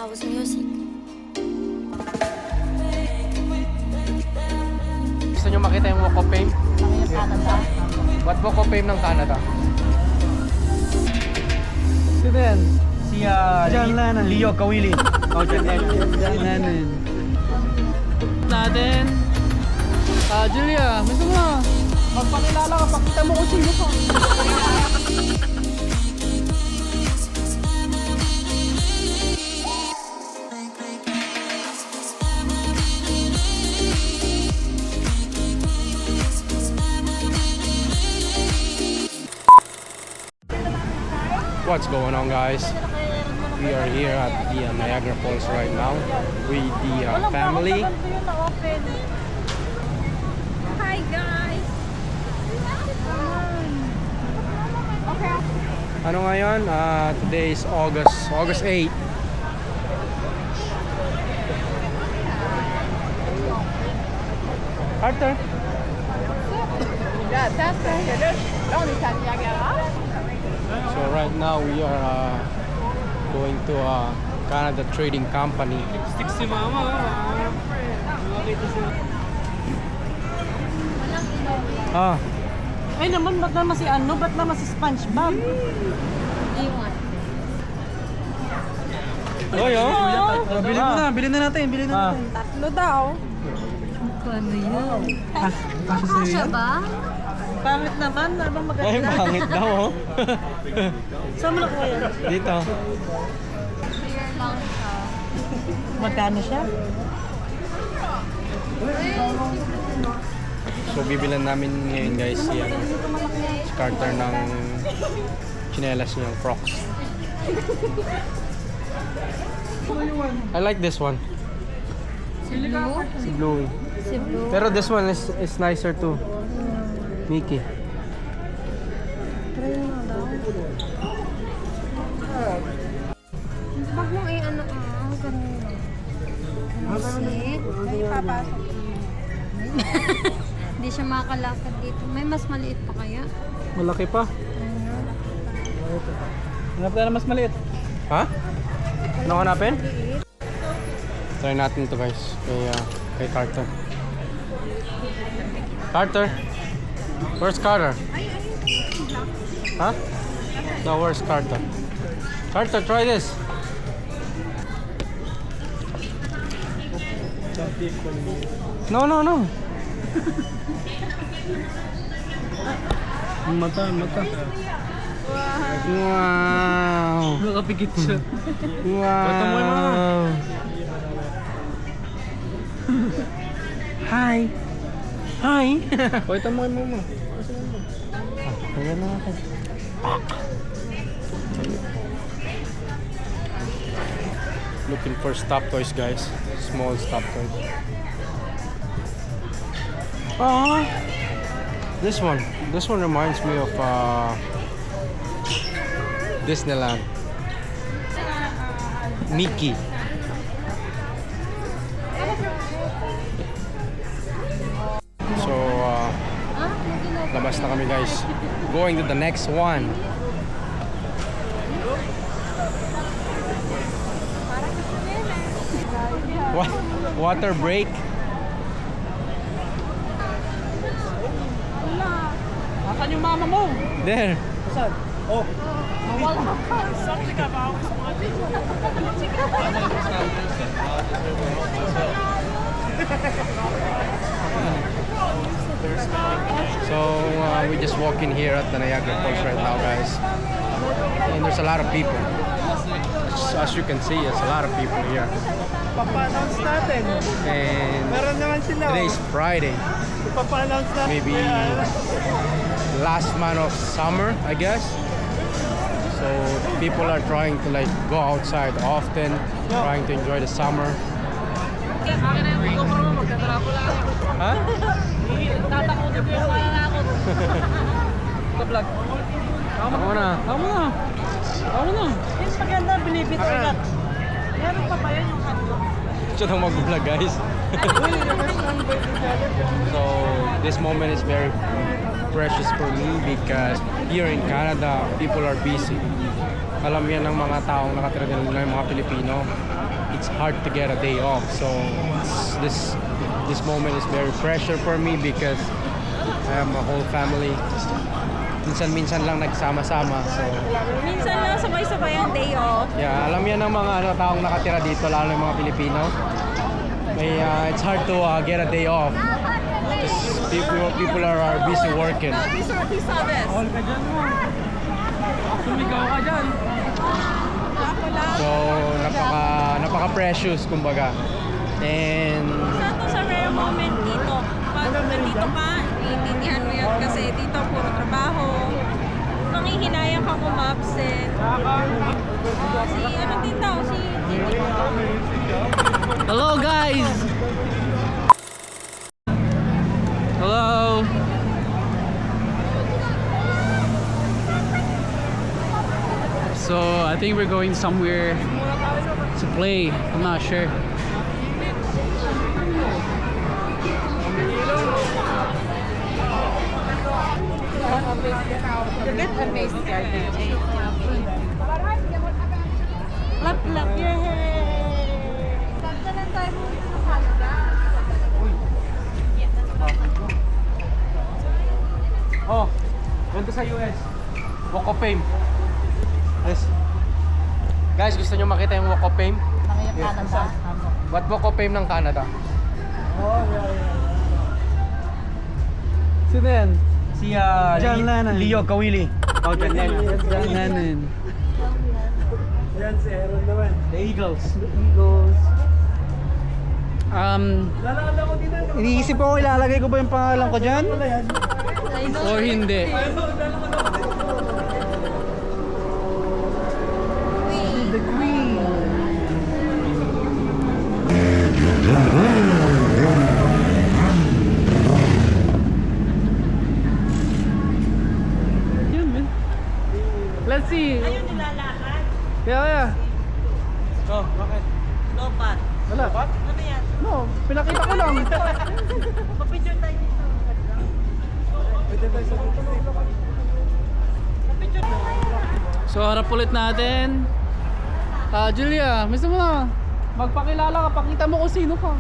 house music. Gusto nyo makita yung Walk of Fame? Canada. What Walk of Fame ng Canada? Sino yan? Si John Lennon. Leo Kawili. Oh, John Lennon. Natin. Julia, gusto mo? Magpakilala ka, pakita mo kung sino ka. What's going on, guys? We are here at the Niagara Falls right now with the family. Hi guys! Okay. Ano ngayon? Today is August 8. Arthur? So right now we are going to Canada Trading Company. Stick si mama. Ah, Ay naman, ba't naman si ano? Ba't naman si SpongeBob? Iwan. oy oh. Bilhin na natin. Tatlo daw. Ano yun? Kasi Kasha ba? Pangit naman, ano bang maganda? Ay, pangit daw oh. Saan mo nakuha yan? Dito. Clear lang siya. Magkano siya? So bibilan namin ngayon guys si Carter ng chinelas niyang Crocs. I like this one. Si Blue? Si Bluey. Si Blue. Pero this one is nicer too. Mickey. Bag mo eh, ano ganun. Kasi, Ay, papasok. hindi siya makakalakad dito. May mas maliit pa kaya? Malaki pa. Hanap ka na mas maliit. Ha? Ano hanapin? Try natin to guys. Kay Carter. Carter? Where's Carter? Huh? No, where's Carter? Carter, try this. No. Mata. Wow. Nakapikit siya. Wow. Bata mo yung mama. Hi. Hi. Pakita mo yung mama. Ayan na natin. Looking for stop toys, guys. Small stop toys. This one reminds me of Disneyland. Mickey. So labas na kami guys. Going to the next one. What? Water break? Asan yung mama mo? There. Saan? Oh. Something about So we just walk in here at the Niagara Falls right now, guys. And there's a lot of people. As you can see, there's a lot of people here. Papa-announce natin. And Meron naman sila. today's Friday. Papa-announce natin. Maybe last month of summer, I guess. So people are trying to like go outside often, trying to enjoy the summer. Huh? Tatakotin ko yung malalakot. Ito vlog. Ako na. Ako na. Yung maganda, binibitaw ka. Meron pa ba yan yung kanto? Siya nang mag-vlog, guys. So this moment is very precious for me because here in Canada, people are busy. alam yan ng mga taong nakatira din ng mga Pilipino, it's hard to get a day off. So this moment is very pressure for me because I have a whole family. Minsan-minsan lang nagsama-sama. So Minsan lang sabay-sabay ang day off. yeah, alam yan ng mga taong nakatira dito, lalo ng mga Pilipino. It's hard to get a day off. People are busy working. All ka dyan mo. Sumigaw ka dyan. So napaka-precious kumbaga. And Isa to sa rare moment dito. Pag nandito ka, iintindihan mo yan kasi dito puro trabaho. Nanghihinayang ka kung ma-absent. Si ano din daw, si Titi. hello guys. Hello. So I think we're going somewhere to play. I'm not sure. Lap-lap your hair. Pagdalan tayo dito sa Canada. Oh, ganda sa US. Walk of Fame. Yes. Guys, gusto nyo makita yung Walk of Fame? Canada. What Walk of Fame ng Canada? Sino yan? Si John Lennon. Leo Kawili. Oh, John Lennon. John Lennon. Yan si Aaron naman. The Eagles. Eagles. Lalala ko dito. Iniisip ko ilalagay ko ba yung pangalan ko dyan? Wala yan. Or hindi. The Queen. Yun, man. Let's see. Ayun nilalakad. Yeah. Oh, bakit? Lopat. Wala. Ano yan? No, pinakita ko lang. Papicture tayo dito. So harap ulit natin. Julia, gusto mo na magpakilala ka, pakita mo kung sino ka.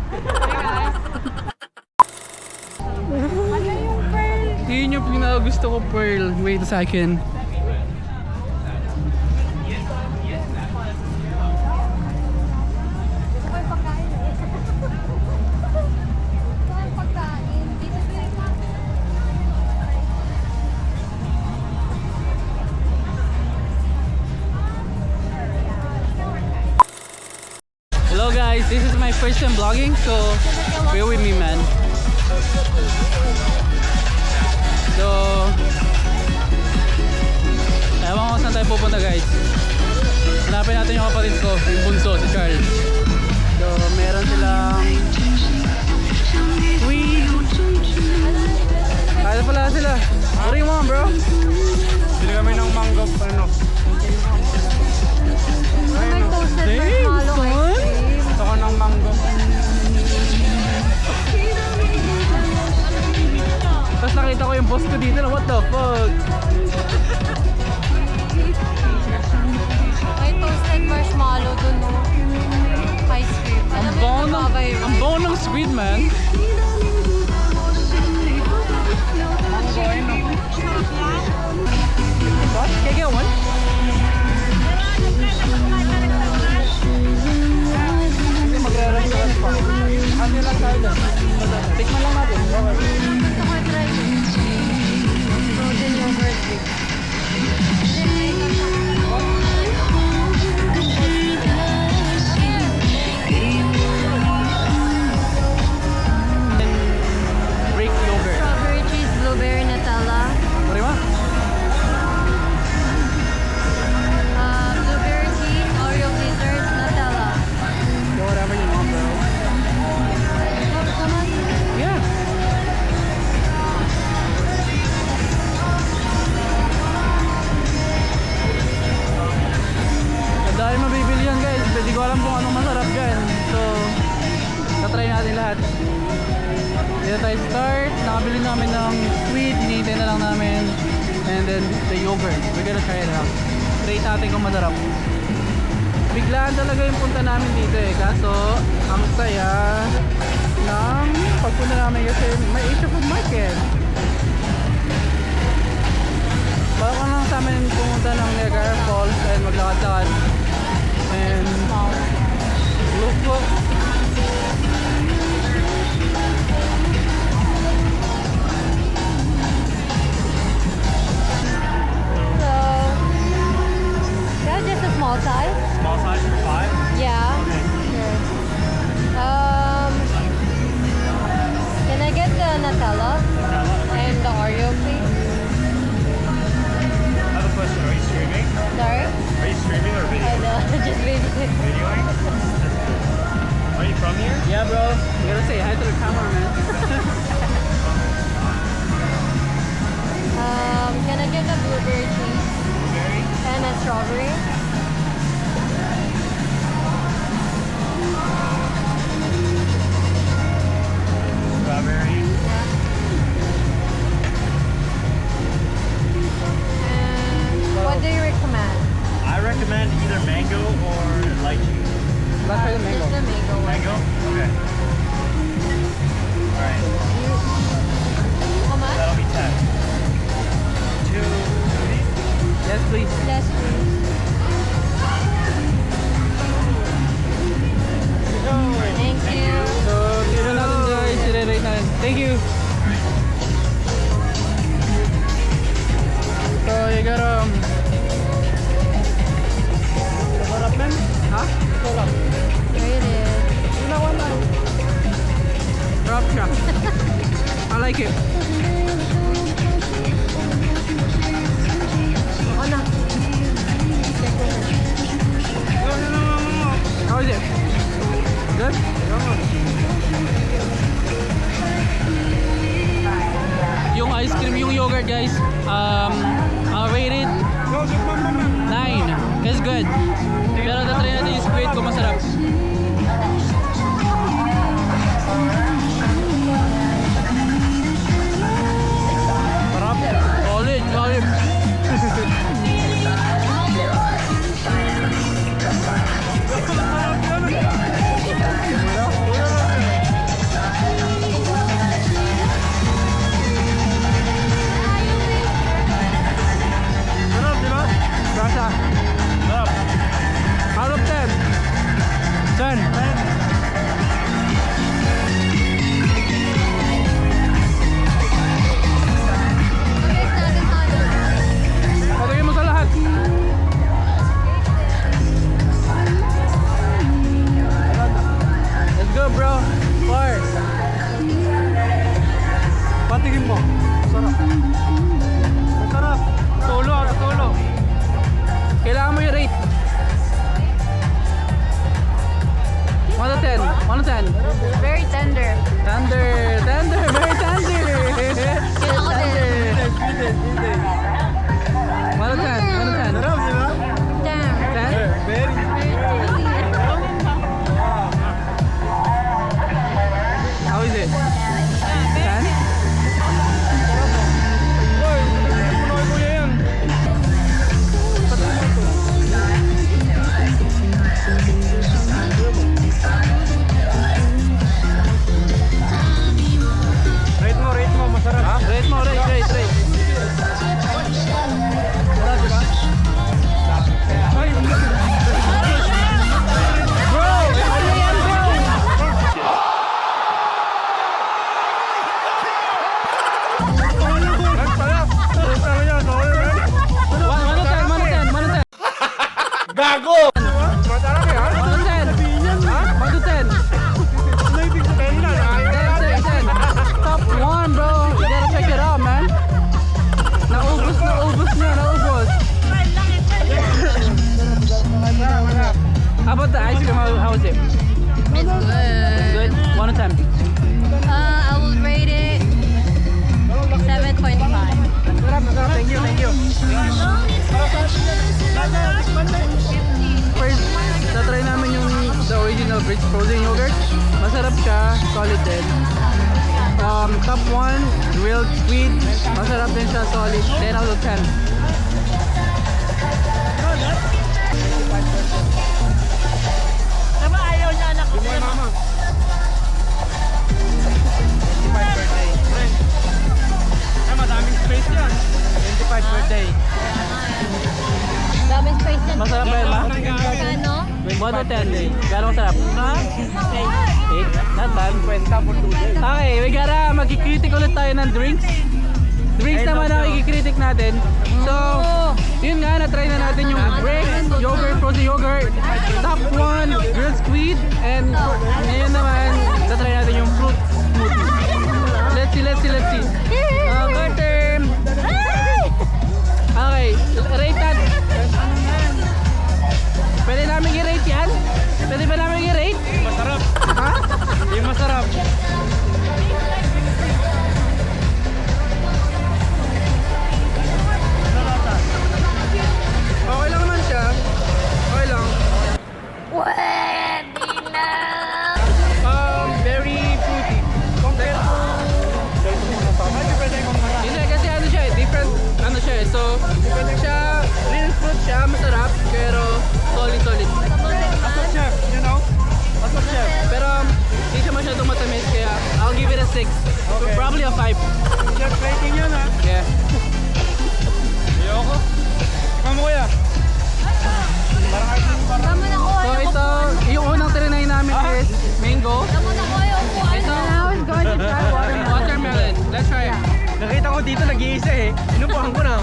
Ano yung pearl? Yun yung pinakagusto ko, Pearl. Wait a second. May pagkain eh. May pagkain. Dito Hello guys, this is my first time vlogging, so bear with me, man. So, ewan ko saan tayo pupunta, guys. Hanapin natin yung kapatid ko, yung bunso, si Charles. So, meron silang weed. Kaya pala sila. What do you want, bro? Bili kami ng mango, ano? may toasted Dang, marshmallow son. ice cream. Gusto ko ng mango. Tapos nakita ko yung boss ko dito na what the fuck? May toasted marshmallow dun, no? Ice cream. Alam mo yung nababay, Ang baon ng squid, man. What? Can I get one? Hindi magre-restaurant pa. Ano lang tayo doon? Tikman lang natin. Okay. Gusto ko try frozen yogurt drink. Break yogurt. Strawberry cheese, blueberry Nutella. Pari mo? Blueberry cheese, Oreo blizzard, Nutella. Yeah, whatever you want, bro. Come on. Yeah. Ang dahil mabibili yan, guys. Hindi ko alam kung anong masarap dyan. So, tatry natin lahat. Dito tayo start. Nakabili namin ng sweet. Hinihintay na lang namin. And then the yogurt. We're gonna try it out. rate natin kung masarap. Biglaan talaga yung punta namin dito eh. Kaso, ang saya ng pagpunta namin kasi may Asia Food Market. Baka lang sa amin pumunta ng Niagara Falls and maglakad-lakad. And look. So, yeah, just a small size. Small size for 5? Yeah. Sure. Can I get the Nutella and the Oreo, please? I have a question. Are you streaming? Sorry? Are you streaming or I videoing? know, just videoing. Videoing? Are you from here? Yeah, bro. You gotta say hi to the camera, man. Can I get a blueberry cheese Blueberry? and a strawberry? Strawberry? And what do you recommend? I recommend either mango or lychee. Let's try the mango. Just the mango one. Mango? Okay. Alright. How much? That'll be 10. Two of these? Yes, please. Yes, please. Thank you. So, tira natin guys. I-rate natin. Thank you. So, you gotta... Sarap, man. Ha? Sarap. Rate it. Sarap siya. I like it. Ako na. How is it? Good? Yung ice cream, yung yogurt guys, I'll rate it 9. It's good. Pero tatry natin yung squid kung masarap. Sarap. Solid. Sarap, di ba? Rasa. Sarap. Out of 10. 10. Okay, natin tayo. Patagin mo sa lahat. Let's go, bro. 4. Patigin mo. Sarap. Masarap. Tulo. Kailangan mo i-rate. 1 to 10. 1 to 10. Very tender. Tender. Very tender. Ako din. 1 to 10. 1 to 10. Sarap, di ba? Damn. 10? Very. How is it? 10? Rate mo, masarap. Ha? Rate mo, rate. Sarap, diba? Ay! Bro! Ano yan, bro? Sarap. Sarap yan. One to 10. Gago! Masarap yan. 1 to 10. Ha? 1 to 10. Ano ibig sabihin na? 10. Top 1, bro. You gotta check it out, man. Naubos niya. How about the ice cream? How is it? It's good. Good? 1 to 10. I will rate it 7.5. Thank you. First, tatry namin yung the original Bridge frozen yogurt. Masarap siya, solid din. Top 1, grilled squid. Masarap din siya, solid. 10 out of 10. birthday. Daming spice na. Masarap ba yun, ma? Kano? 1 to 10. Gano'ng masarap? 8. Not bad. Okay, we gotta magkikritik ulit tayo ng drinks. Drinks naman ang ikikritik natin. So, yun nga, na-try na natin yung Greek yogurt, frozen yogurt, top 1, grilled squid, and ngayon naman, na-try natin yung fruit smoothie. Let's see. Carter! Okay, rate natin. Pwede namin i-rate yan? Pwede ba namin i-rate? Masarap. Ha? Yung masarap. Okay lang naman siya. Okay lang. Very fruity. Compared to... Hindi kasi ano siya eh, different ano siya eh. So, siya, real fruit siya, masarap, pero solid. As a chef, you know? As a chef. Pero hindi siya masyadong matamis, kaya I'll give it a 6. Okay. Probably a 5. Chef rating yun, ha? Yeah. Ayoko. Ikaw mo, kuya. Tama na ko. So ito, yung unang trinay namin is mango. Tama na ko yung upuan. Ito, Now is going to try watermelon. watermelon. Let's try it. Nakita ko dito nag-iisa eh. Inupuhan ko na.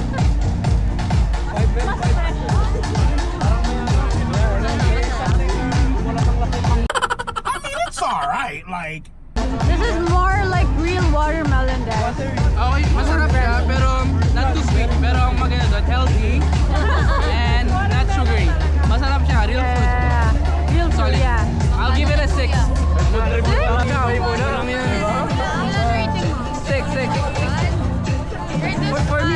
It's alright, like. This is more like real watermelon, guys. Okay, masarap siya, pero not too sweet. Pero ang maganda doon, healthy and not sugary. Masarap siya, real fruit. Yeah. Real fruit, Solid. yeah. I'll give it a 6. Kawin mo na. Ilan rating mo? 6. Rate this For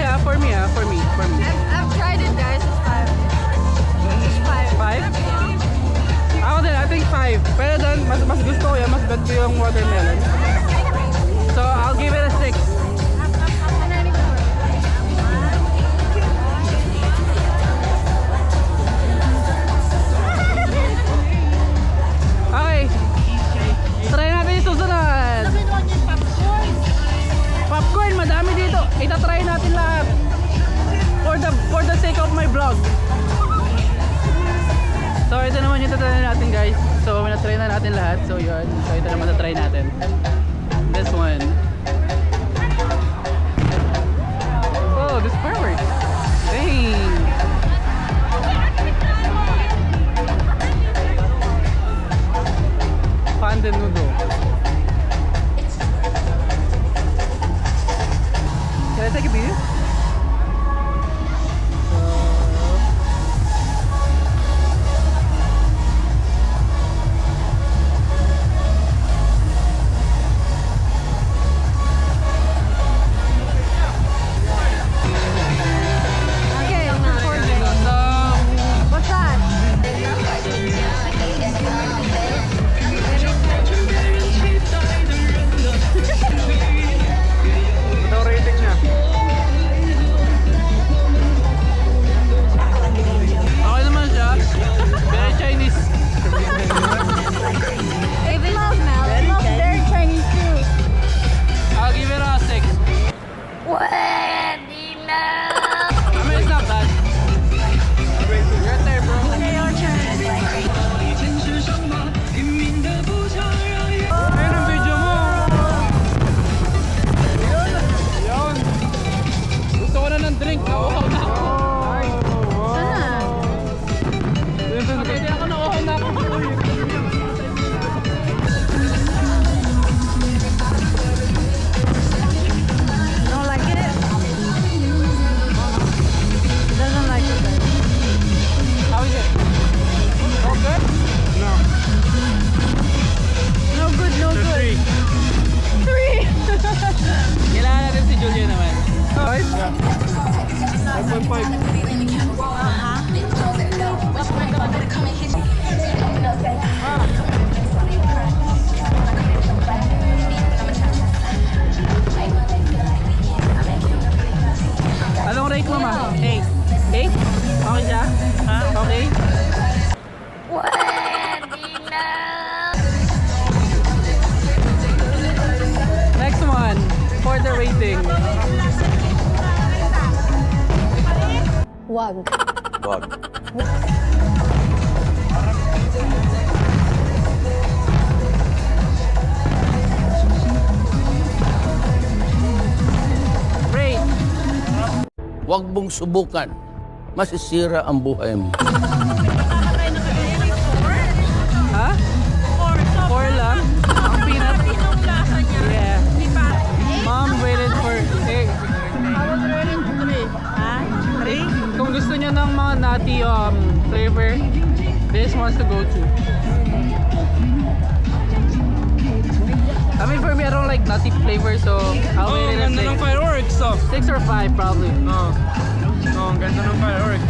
me. I've tried it, guys. It's 5. 5? Ako din, I think 5. Pero doon, mas gusto ko yan, mas bet ko yung watermelon. So, I'll give it a 6. Okay. Try natin yung susunod. Popcorn, madami dito. Itatry natin lahat. For the sake of my vlog. So ito naman yung tatry natin, guys. So na-try na natin lahat. So yun. So ito naman tatry natin. This one. Oh, this fireworks. Dang. Panda noodle. Can I take a beat? Okay, I'm recording. What's that? Ito rating niya. Okay naman siya. Very Chinese. It smells very Chinese too. I'll give it a 6. I mean, it's not bad. Right there, bro. Okay, your turn. Ayun ang video mo. Yun. Gusto ko na ng drink. Nauuhaw na ako. Sana. Pwede ako nauuhaw na ako. You don't like it? He doesn't like it, guys. How is it? Okay? No. No good, no good. 3. Kailangan natin si Julia naman. Guys? 5.5. Anong rate mo, ma? 8. 8? Okay siya? Ha? Okay? Next one, for the rating. Wag. Wag. Ray, Huwag mong subukan. Masisira ang buhay mo. Nakakatry na kagaya ng four. ha? Four. So, 4 lang? Ang peanut? Yung lasa niya. Yeah. Di ba? Mom waited for 8. Ha? Three? Kung gusto nyo ng mga nutty flavor, this one's to go to. I mean, for me, I don't like nutty flavor, so I'll wait it at 6. fireworks, oh. 6 or 5 probably. No, ang ganda ng fireworks.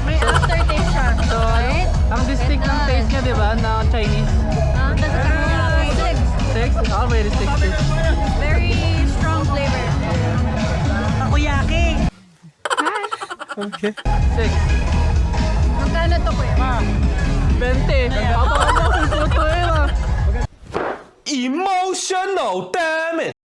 May aftertaste siya. So, ang distinct ng taste niya, di ba, na Chinese. Six. 6? I'll rate it 6 too. Very strong flavor. Takoyaki. 6. Magkano to, kuya? 20. Apa mo? Ito eh, Emotional damage.